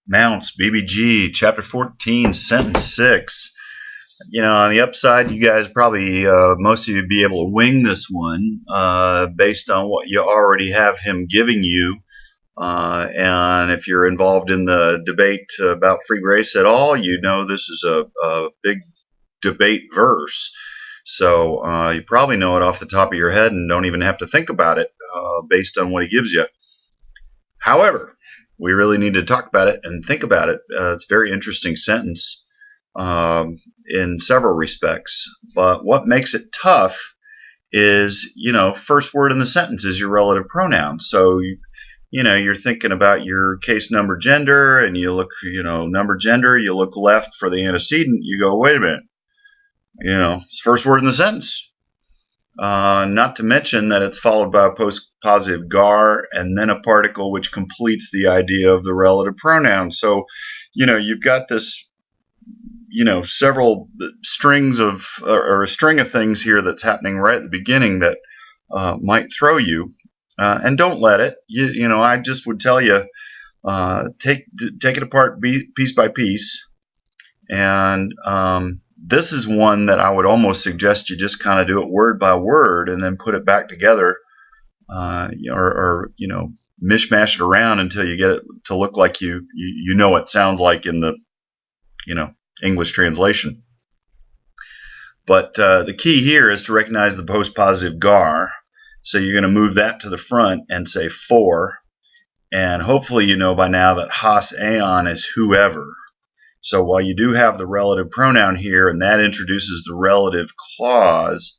Mounce, BBG, Chapter 14, Sentence 6. On the upside, you guys probably, most of you, be able to wing this one based on what you already have him giving you. And if you're involved in the debate about free grace at all, you know this is a big debate verse. So you probably know it off the top of your head and don't even have to think about it based on what he gives you. However, we really need to talk about it and think about it. It's a very interesting sentence in several respects. But what makes it tough is, first word in the sentence is your relative pronoun. So, you're thinking about your case number gender, and you look, number gender, you look left for the antecedent, you go, wait a minute, it's first word in the sentence. Not to mention that it's followed by a postpositive gar and then a particle which completes the idea of the relative pronoun. So, you've got this, several strings of, or a string of things here that's happening right at the beginning that might throw you. And don't let it. I just would tell you, take it apart piece by piece. And this is one that I would almost suggest you just kind of do it word by word and then put it back together, or mishmash it around until you get it to look like you know what it sounds like in the English translation. But the key here is to recognize the postpositive gar. So you're going to move that to the front and say for, and hopefully you know by now that has aeon is whoever. So while you do have the relative pronoun here, and that introduces the relative clause,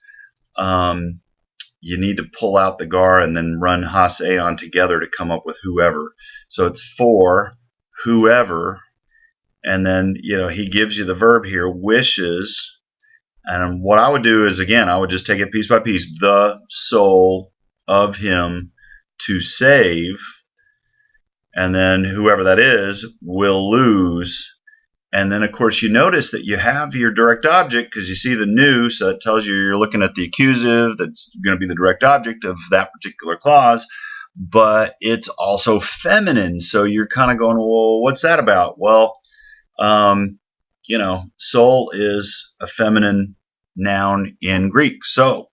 you need to pull out the gar and then run has aeon together to come up with whoever. So it's for whoever, and then he gives you the verb here, wishes. And what I would do is, again, I would just take it piece by piece. The soul of him to save, and then whoever that is will lose. And then, of course, you notice that you have your direct object because you see the new, so it tells you you're looking at the accusative that's going to be the direct object of that particular clause, but it's also feminine. So you're kind of going, well, what's that about? Well, soul is a feminine noun in Greek. So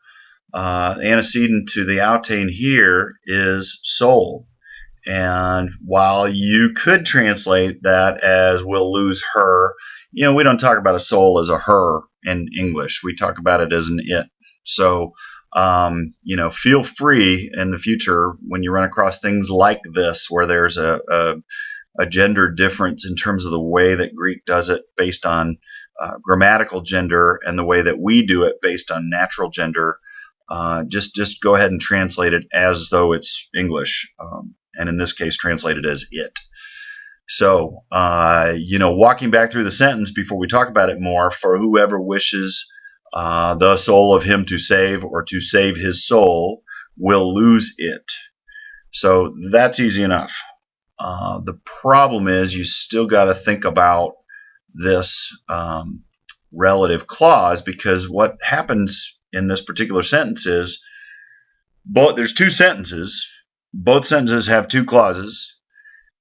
the antecedent to the outtane here is soul. And while you could translate that as will lose her, we don't talk about a soul as a her in English. We talk about it as an it. So, feel free in the future when you run across things like this where there's a gender difference in terms of the way that Greek does it based on grammatical gender and the way that we do it based on natural gender. Just go ahead and translate it as though it's English, and in this case translate it as it. So walking back through the sentence before we talk about it more, for whoever wishes the soul of him to save or to save his soul will lose it. So that's easy enough. The problem is you still got to think about this relative clause, because what happens in this particular sentence is there's two sentences. Both sentences have two clauses,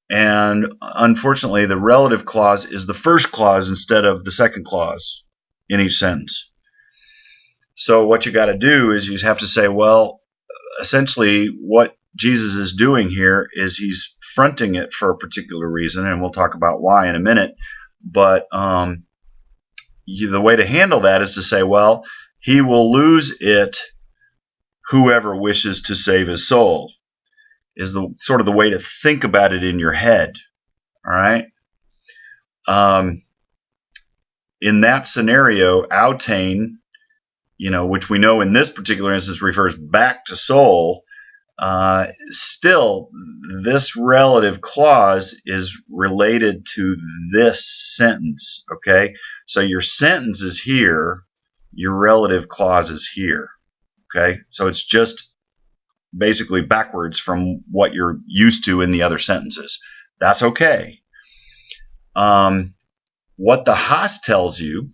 and unfortunately the relative clause is the first clause instead of the second clause in each sentence. So what you got to do is you have to say, well, essentially what Jesus is doing here is he's fronting it for a particular reason, and we'll talk about why in a minute. But the way to handle that is to say, well, he will lose it, whoever wishes to save his soul, is the sort of the way to think about it in your head. All right. In that scenario, outtane, which we know in this particular instance refers back to soul, still this relative clause is related to this sentence. Okay, so your sentence is here, your relative clause is here. Okay, so it's just basically backwards from what you're used to in the other sentences. That's okay. What the has tells you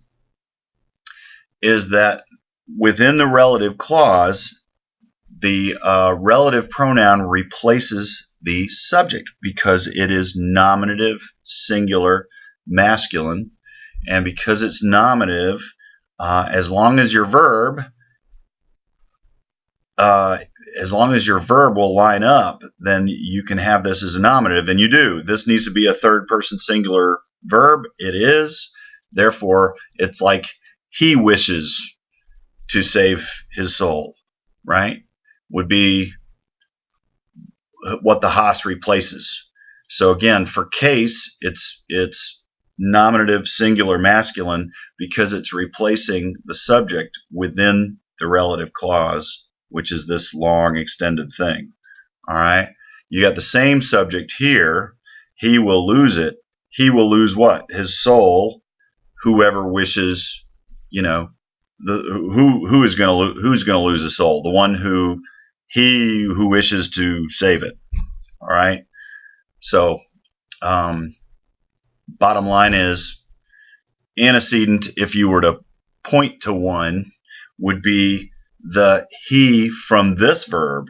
is that within the relative clause, the relative pronoun replaces the subject because it is nominative, singular, masculine, and because it's nominative, as long as your verb will line up, then you can have this as a nominative, and you do. This needs to be a third person singular verb. It is. Therefore, it's like he wishes to save his soul, right? Would be what the has replaces. So again, for case, it's nominative, singular, masculine because it's replacing the subject within the relative clause, which is this long extended thing. All right, you got the same subject here. He will lose it. He will lose what? His soul. Whoever wishes, you know, who's going to lose his soul? The one who wishes to save it. All right. So, bottom line is, antecedent, if you were to point to one, would be the he from this verb.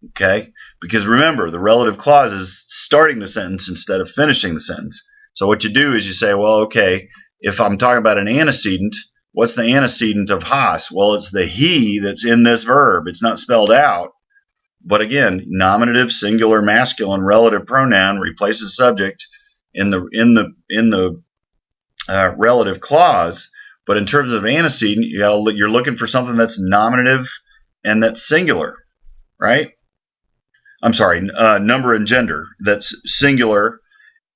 Okay? Because remember, the relative clause is starting the sentence instead of finishing the sentence. So what you do is you say, well, okay, if I'm talking about an antecedent, what's the antecedent of has? Well, it's the he that's in this verb. It's not spelled out. But again, nominative, singular, masculine, relative pronoun replaces subject in the relative clause. But in terms of antecedent, you're looking for something that's nominative and that's singular, right? I'm sorry, number and gender. That's singular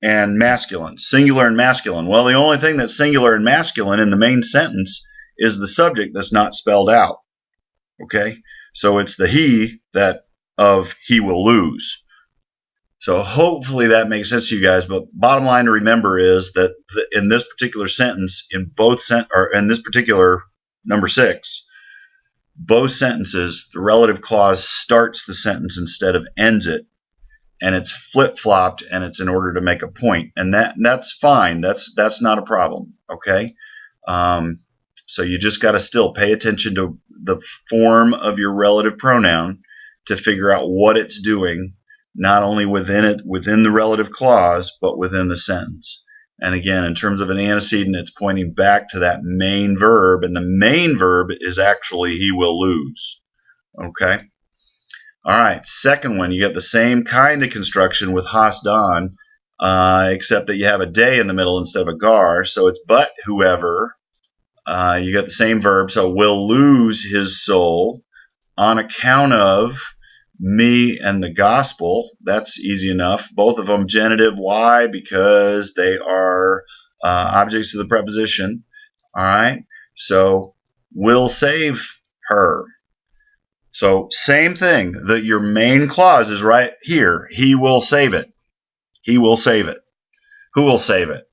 and masculine. Singular and masculine. Well, the only thing that's singular and masculine in the main sentence is the subject that's not spelled out. Okay? So it's the he that of he will lose. So hopefully that makes sense to you guys. But bottom line to remember is that in this particular sentence, in this particular number 6, both sentences, the relative clause starts the sentence instead of ends it, and it's flip-flopped, and it's in order to make a point, and that's fine. That's not a problem. Okay, so you just got to still pay attention to the form of your relative pronoun to figure out what it's doing, not only within the relative clause, but within the sentence. And again, in terms of an antecedent, it's pointing back to that main verb, and the main verb is actually he will lose. Okay? All right, second one, you get the same kind of construction with has done, except that you have a day in the middle instead of a gar, so it's but whoever. You get the same verb, so will lose his soul on account of me and the gospel. That's easy enough. Both of them genitive. Why? Because they are objects of the preposition. All right. So will save her. So same thing. Your main clause is right here. He will save it. He will save it. Who will save it?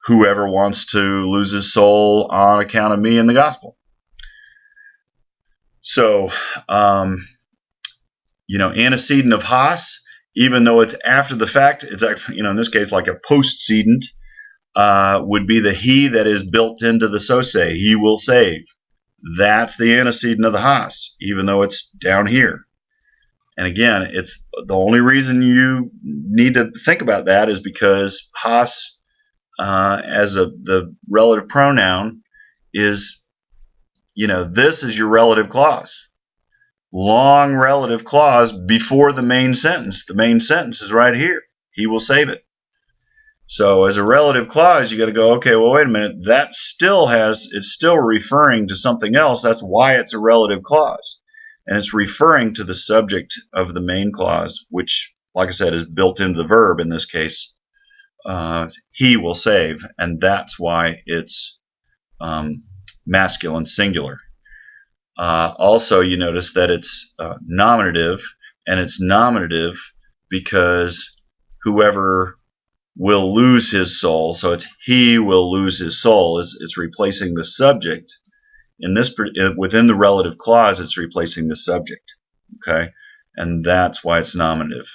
Whoever wants to lose his soul on account of me and the gospel. So, antecedent of has, even though it's after the fact, it's actually, in this case, like a postcedent, would be the he that is built into the sose. He will save. That's the antecedent of the has, even though it's down here. And again, it's the only reason you need to think about that is because has, as the relative pronoun, is, this is your relative clause. Long relative clause before the main sentence. The main sentence is right here. He will save it. So as a relative clause, you got to go, okay, well, wait a minute. It's still referring to something else. That's why it's a relative clause. And it's referring to the subject of the main clause, which, like I said, is built into the verb in this case. He will save. And that's why it's masculine singular. Also, you notice that it's nominative, and it's nominative because whoever will lose his soul, so it's he will lose his soul, is replacing the subject. Within the relative clause, it's replacing the subject. Okay, and that's why it's nominative.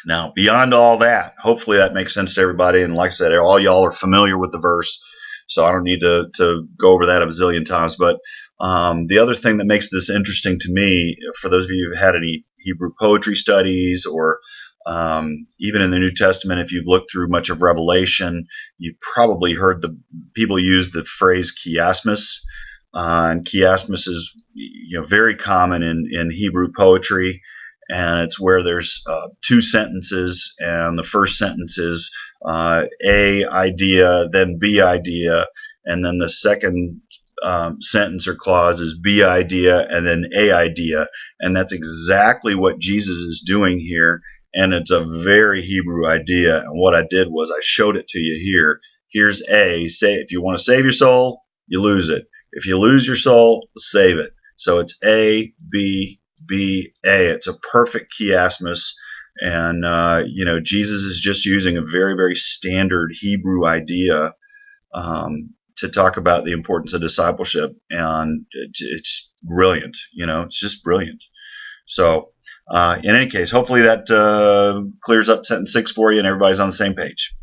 Now, beyond all that, hopefully that makes sense to everybody. And like I said, all y'all are familiar with the verse, so I don't need to go over that a bazillion times. But the other thing that makes this interesting to me, for those of you who've had any Hebrew poetry studies, or even in the New Testament, if you've looked through much of Revelation, you've probably heard the people use the phrase chiasmus. And chiasmus is very common in Hebrew poetry, and it's where there's two sentences, and the first sentence is A idea, then B idea, and then the second sentence or clause is B idea, and then A idea, and that's exactly what Jesus is doing here. And it's a very Hebrew idea. And what I did was I showed it to you here. Here's A. Say, if you want to save your soul, you lose it. If you lose your soul, save it. So it's A, B, B, A. It's a perfect chiasmus. And, Jesus is just using a very, very standard Hebrew idea to talk about the importance of discipleship. And it's brilliant. It's just brilliant. So, in any case, hopefully that clears up sentence 6 for you and everybody's on the same page.